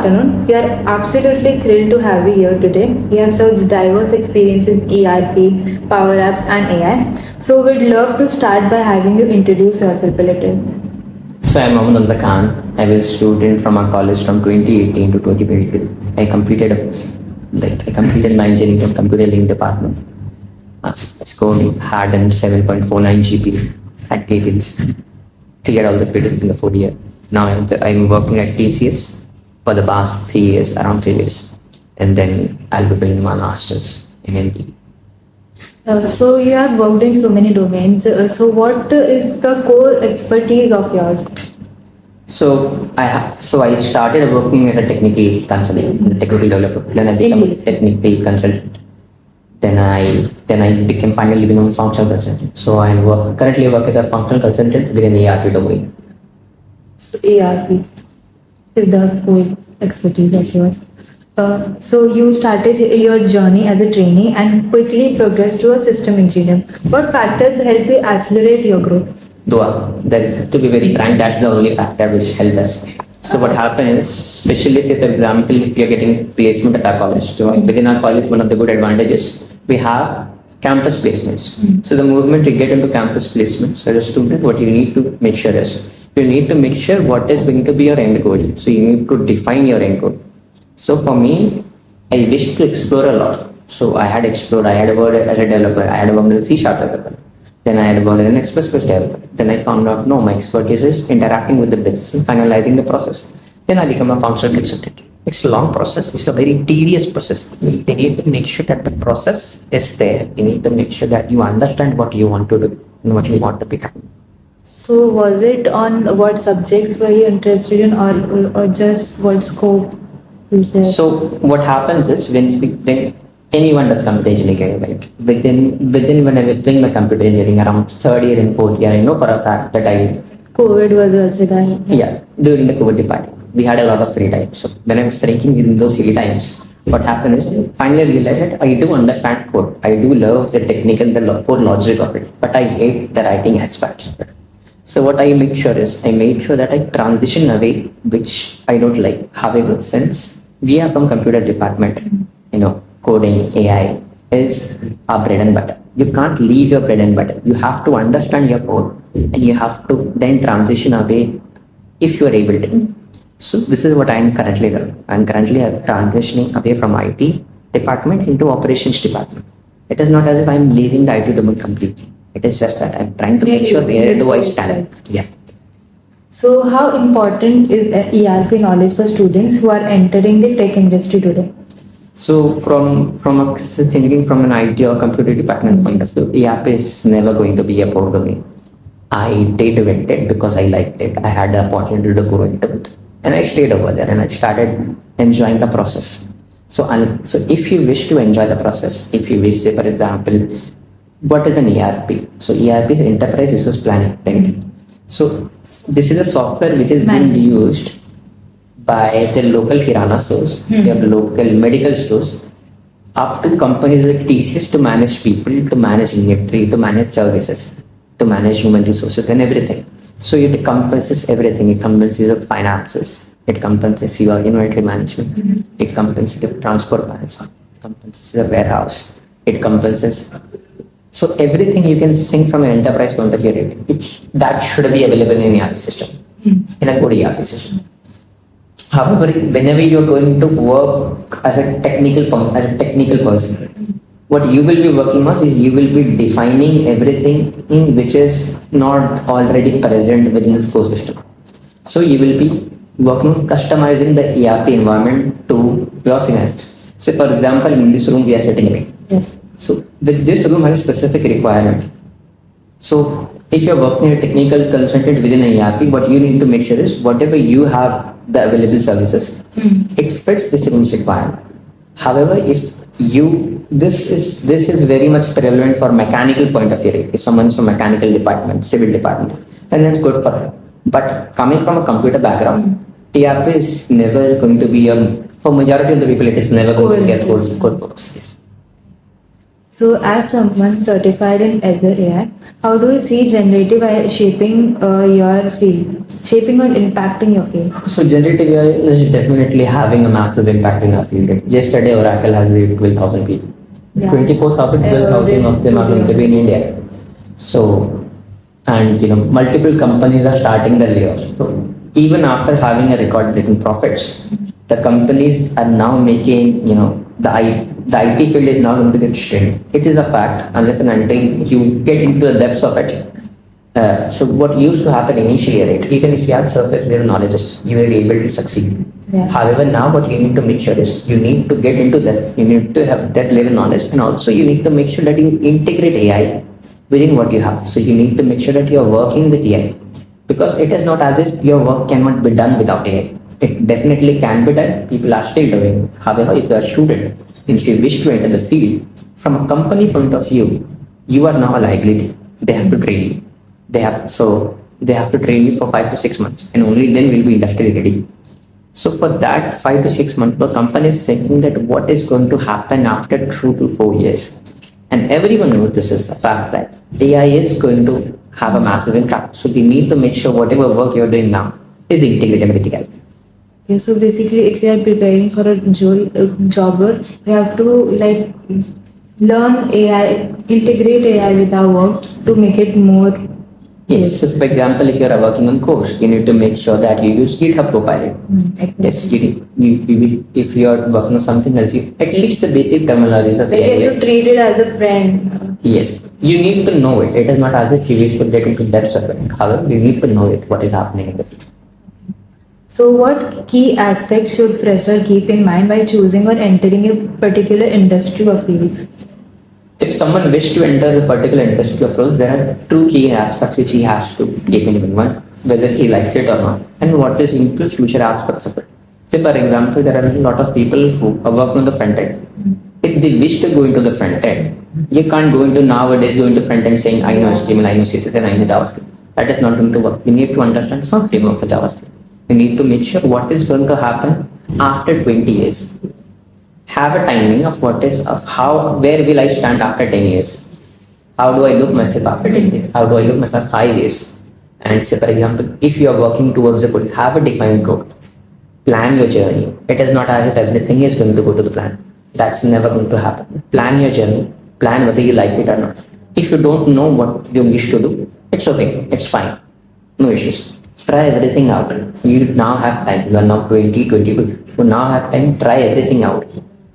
afternoon. We are absolutely thrilled to have you here today. You have such diverse experience in ERP, Power Apps, and AI. So we'd love to start by having you introduce yourself a little. So I'm Hamza Khan. I was a student from our college from 2018 to 2022. I completed my engineering and computer engineering department. I scored hard and 7.49 GPA at Gates. Cleared all the credits in the 4th year. Now I'm working at TCS for the past 3 years, around 3 years. And then I'll be doing my master's in MBA. So you have worked in so many domains. So what is the core expertise of yours? So I started working as a technical consultant, technical developer. Then I became a technical consultant. Then I became finally become a functional consultant. So currently work as a functional consultant within the ERP domain. So ERP is the core expertise of yours. So you started your journey as a trainee and quickly progressed to a system engineer. What factors help you accelerate your growth? To be very frank, that's the only factor which helped us. So what happened is, especially say for example, if you're getting placement at our college, so within our college, one of the good advantages, we have campus placements. So the moment you get into campus placements as a student, what you need to make sure is, you need to make sure what is going to be your end goal. So you need to define your end goal. So for me, I wish to explore a lot. So I had explored, I had worked as a developer, I had worked as a C# developer. Then I had worked as an Express developer. Then I found out, no, my expertise is interacting with the business and finalizing the process. Then I become a functional consultant. It's a long process. It's a very tedious process. You need to make sure that the process is there. You need to make sure that you understand what you want to do and what you want to become. So was it on what subjects were you interested in, or just what scope is there? So what happens is when anyone does computer engineering, right? Within when I was doing my computer engineering around 3rd year and 4th year, I know for a fact that COVID was also there. Yeah, during the COVID department, we had a lot of free time. So when I was thinking in those free times, what happened is finally realized that I do understand code. I do love the technical, the code logic of it, but I hate the writing aspect of it. So what I make sure is, I made sure that I transition away, which I don't like. However, since we are from computer department, coding, AI is our bread and butter. You can't leave your bread and butter. You have to understand your code and you have to then transition away if you are able to. So this is what I am currently doing. I'm currently transitioning away from IT department into operations department. It is not as if I'm leaving the IT domain completely. It is just that I'm trying to make sure where do I stand. Yeah. So how important is ERP knowledge for students who are entering the tech industry today? So thinking from an IT or computer department point of view, ERP is never going to be a core domain. I did it because I liked it. I had the opportunity to go into it, and I stayed over there and I started enjoying the process. So if you wish to enjoy the process, if you wish, say for example, what is an ERP? So ERP is enterprise resource planning, right? So this is a software which is being used by the local kirana stores, the local medical stores, up to companies like TCS to manage people, to manage inventory, to manage services, to manage human resources and everything. So it encompasses everything. It encompasses your finances, it encompasses your inventory management, it encompasses the transport management, it encompasses the warehouse, it encompasses. So everything you can think from an enterprise point of view, that should be available in an ERP system, in a good ERP system. However, whenever you're going to work as a technical person, what you will be working on is you will be defining everything in which is not already present within the core system. So you will be working customizing the ERP environment to your scenario. Say for example, in this room we are sitting in. Yeah. So this room has a specific requirement. So if you're working a technical consultant within an ERP, what you need to make sure is whatever you have the available services, it fits this room's requirement. However, if this is very much prevalent for mechanical point of view. Right? If someone's from mechanical department, civil department, then it's good for them. But coming from a computer background, ERP is never going to be for majority of the people. It is never going to get good works. Yes. So, as someone certified in Azure AI, how do you see generative AI shaping your field, shaping or impacting your field? So generative AI is definitely having a massive impact in our field. Yesterday, Oracle has 12,000 people. Yeah. 24,000, I 12,000 heard of them are going to be in India. So, and multiple companies are starting the layoffs. So even after having a record-breaking profits, the companies are now making, the IT field is now going to get strained. It is a fact, unless and until you get into the depths of it. So what used to happen initially, right? Even if you have surface level knowledges, you will be able to succeed. Yeah. However, now what you need to make sure is you need to get into that. You need to have that level knowledge, and also you need to make sure that you integrate AI within what you have. So you need to make sure that you are working with AI, because it is not as if your work cannot be done without AI. It definitely can be done. People are still doing. However, if you are a student and if you wish to enter the field from a company point of view, you are now a liability. They have to train you. They have to train you for 5 to 6 months, and only then will be industry ready. So for that 5 to 6 months, the company is thinking that what is going to happen after 2 to 4 years. And everyone knows this is a fact that AI is going to have a massive impact. So we need to make sure whatever work you're doing now is integrated with AI. Okay, so basically, if you are preparing for a job role, you have to like learn AI, integrate AI with our work to make it more. Yes, so for example, if you're working on course, you need to make sure that you use GitHub Copilot. Exactly. Yes, if you're working on something else, at least the basic terminologies of Like AI. you have to treat it as a friend. Yes, you need to know it. It is not as if you wish to get into depths of it. However, you need to know it, what is happening in the field. So, what key aspects should fresher keep in mind by choosing or entering a particular industry or field? If someone wishes to enter the particular industry of roles, there are two key aspects which he has to keep in mind. One, whether he likes it or not, and what is into future aspects of it. Say, for example, there are a lot of people who are working on the front end. If they wish to go into the front end, you can't go into nowadays go into front end saying I know HTML, I know CSS, and I know JavaScript. That is not going to work. You need to understand some frameworks of JavaScript. You need to make sure what is going to happen after 20 years. Have a timing of what is of how where will I stand after 10 years? How do I look myself after 10 years? How do I look myself 5 years? And say, for example, if you are working towards a goal, have a defined goal. Plan your journey. It is not as if everything is going to go to the plan. That's never going to happen. Plan your journey. Plan whether you like it or not. If you don't know what you wish to do, it's okay. It's fine. No issues. Try everything out. You now have time. You are now 20, 22. You now have time. Try everything out.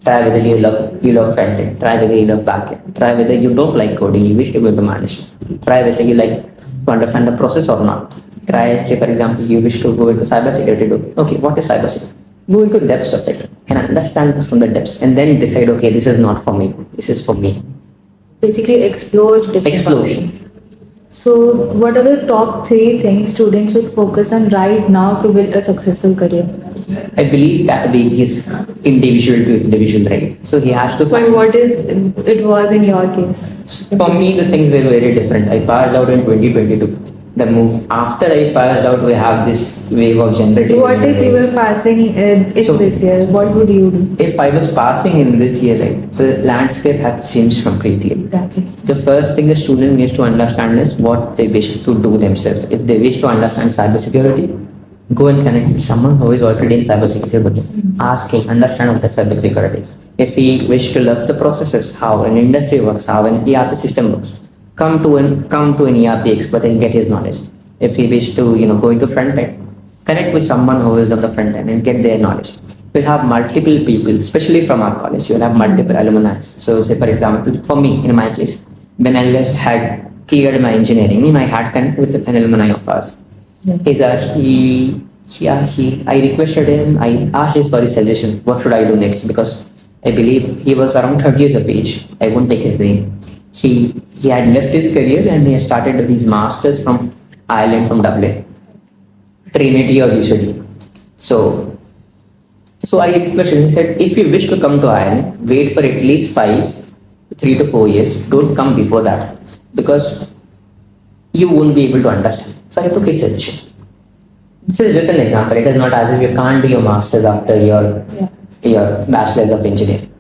Try whether you love front end. Try whether you love back end. Try whether you don't like coding. You wish to go into management. Try whether you like to understand the process or not. Try, say for example, you wish to go into cybersecurity. Okay, what is cybersecurity? Go into depths of it and understand from the depths, and then decide. Okay, this is not for me. This is for me. Basically, explore different Explore. options. So, what are the top three things students should focus on right now to build a successful career? I believe that way is individual to individual, right? So he has to So, find. what is it was in your case? For me, the things were very different. I passed out in 2022. The move after I passed out, we have this wave of generative. So, what if AI. you were passing in So- this year? What would you do? If I was passing in this year, right, the landscape has changed completely. Exactly. The first thing the student needs to understand is what they wish to do themselves. If they wish to understand cybersecurity, go and connect with someone who is already in cybersecurity. Ask him, understand what the cybersecurity is. If he wish to love the processes, how an industry works, how an ERP system works, come to an ERP expert and get his knowledge. If he wish to go into front end, connect with someone who is on the front end and get their knowledge. We'll have multiple people, especially from our college. You'll have multiple alumni. So, say for example, for me in my case, when I just had cleared my engineering, I had connected with an alumni of ours. I requested him. I asked him for his suggestion. What should I do next? Because I believe he was around 30 years of age. I won't take his name. He had left his career and he had started his masters from Ireland, from Dublin, Trinity or UCD. So I requested him. He said, if you wish to come to Ireland, wait for at least 3 to 4 years. Don't come before that, because you won't be able to understand. So I took his suggestion. This is just an example. It is not as if you can't do your master's after your bachelor's of engineering.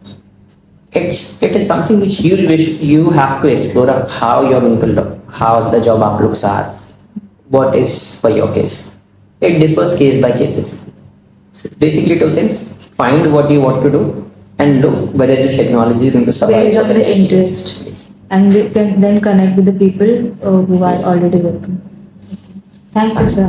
it is something which you have to explore of how you're going to look, how the job outlooks are, what is for your case. It differs case by cases. Basically, two things: find what you want to do, and look whether this technology is going to survive. Based on the interest, Yes. and you can then connect with the people who are already working. Thank you, sir.